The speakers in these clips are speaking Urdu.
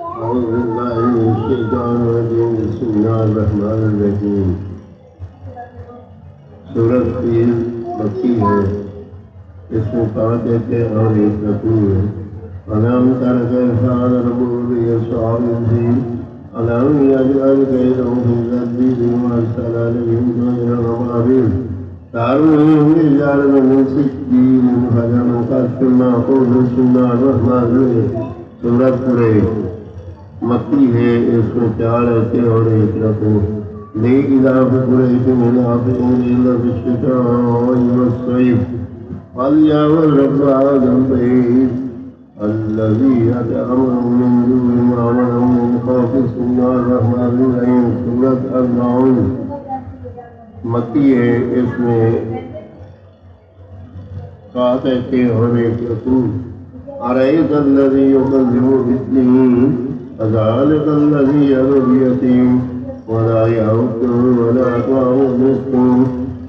أعوذ بالله من الشيطان الرجيم بسم الله الرحمن الرحيم سورۃ فیل مکی ہے، اس میں 5 آیتیں اور 1 رکوع ہے۔ ألم تر كيف فعل ربك بأصحاب الفيل ألم يجعل كيدهم في تدبير وأرسل عليهم طيرا أبابيل ترميهم بحجارة من سجيل فجعلهم معقول بسم الله الرحمن الرحيم سورۃ قریش مکی ہے، اس میں 4 آیتیں اور 1 رکوع۔ لإيلاف قريش إيلافهم رحلة الشتاء والصيف فليعبدوا رب هذا البيت الذي أطعمهم من جوع وآمنهم من خوف بسم الله الرحمن الرحيم سورۃ الماعون مکی ہے، اس میں 7 آیتیں اور 1 رکوع۔ أرأيت الذي يكذب بالدين فذلك الذي يدعو اليتيم ولا يحض ولا طعام المسكين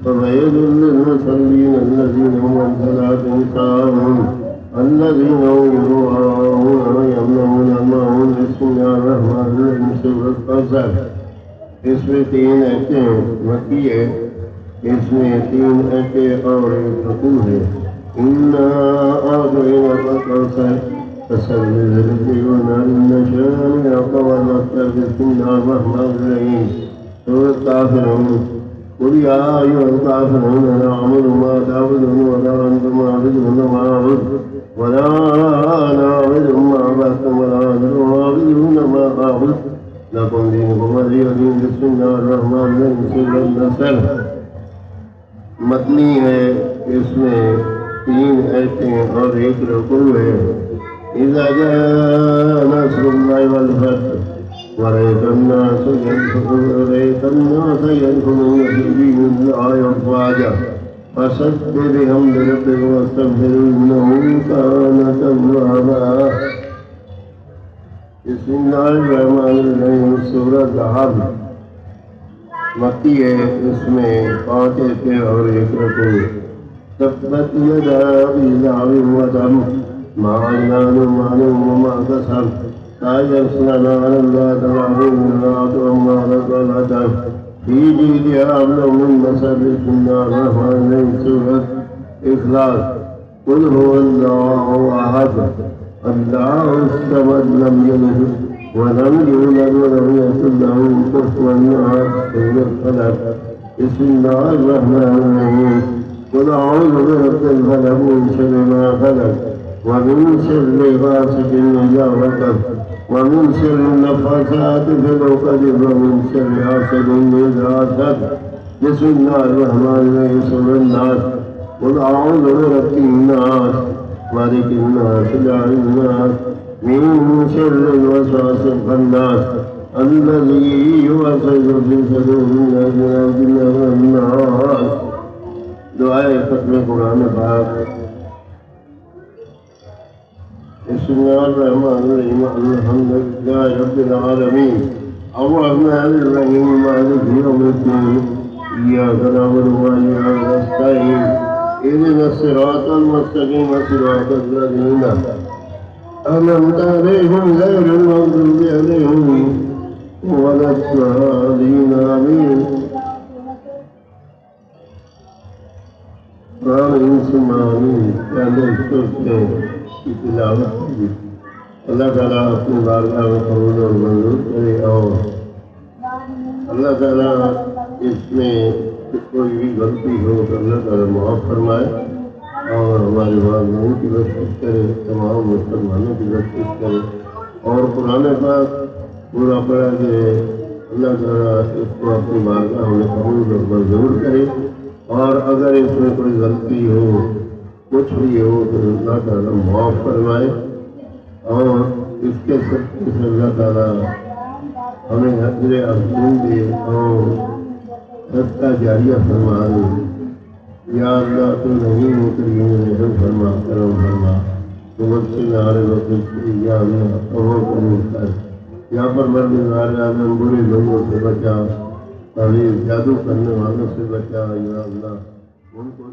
فويل للمصلين الذين هم عن صلاتهم ساهون الذين هم يراءون ويمنعون الماعون بسم الله الرحمن الرحيم سورۃ القصص اس میں 3 آیتیں مکی ہے، اس میں 3 آیتیں اور 1 رکوع ہے۔ إنا أعطيناك الكوثر فصل لربك وانحر إن شانئك هو الأبتر بسم الله الرحمن الرحيم سورۃ الکافرون قل يا أيها الكافرون لا أعبد ما تعبدون ولا أنتم عابدون ما أعبد ولا أنا عابد ما عبدتم ولا أنتم عابدون ما أعبد لكم دينكم ولي دين بسم الله الرحمن الرحيم سورۃ النصر مدنی ہے، اس میں 3 آیتیں اور 1 رکوع ہے۔ إذا جاء نصر الله والفتح ورأيت الناس يدخلون في دين الله أفواجا فسبح بحمد ربك واستغفره إنه كان توابا بسم الله الرحمن الرحيم سورۃ الحج مکی ہے، اس میں 5 آیتیں اور 1 رکوع۔ تبت يدا أبي لهب وتب ما أغنى عنه ماله وما كسب سيصلى نارا ذات لهب وامرأته حمالة الحطب في جيدها حبل من مسد بسم الله الرحمن الرحيم سورۃ اخلاص قل هو الله أحد الله الصمد لم يلد ولم يولد ولم يكن له كفوا أحد سورۃ الفلق بسم الله الرحمن الرحيم قل أعوذ برب الفلق من شر ما خلق ومن شر غاسق إذا وقب ومن شر النفاثات في العقد ومن شر حاسد إذا حسد بسم الله الرحمن الرحيم سورۃ الناس قل أعوذ برب الناس مالك الناس إله الناس من شر الوسواس الخناس الذي يوسوس في صدور الناس دعائے ختم قرآن پاک۔ بسم الله الرحمن الرحيم الحمد لله رب العالمين الرحمن الرحيم مالك يوم الدين إياك نعبد وإياك نستعين اهدنا الصراط المستقيم صراط الذين أنعمت عليهم غير المغضوب عليهم ولا الضالين آمين آمین ثم آمین۔ پہلے سوچتے کی تلاوت کی اللہ تعالیٰ اپنی بارگاہ میں قبول اور منظور کرے، اور اللہ تعالیٰ اس میں کوئی بھی غلطی ہو تو اللہ تعالیٰ معاف فرمائے، اور ہمارے والدین کی بخشش کرے، تمام مسلمانوں کی بخشش کرے، اور قرآن پاک پورا پڑھا کہ اللہ تعالیٰ اس کو اپنی بارگاہ میں قبول اور منظور کرے، اور اگر اس میں کوئی غلطی ہو کچھ بھی ہو تو اللہ تعالیٰ معاف فرمائے، اور اس کے صدقے سے اللہ تعالیٰ ہمیں اجر افضل دے اور صدقہ جاریہ فرما دے۔ یا اللہ تو نہیں ہو کریم رحم فرما، کرم فرما، تو مجھ سے نارے وقت یا اللہ قبول قبول کر، یا پروردگار عالم برے لوگوں سے بچا، تعویذ جادو کرنے والوں سے بچا، یا اللہ ان کو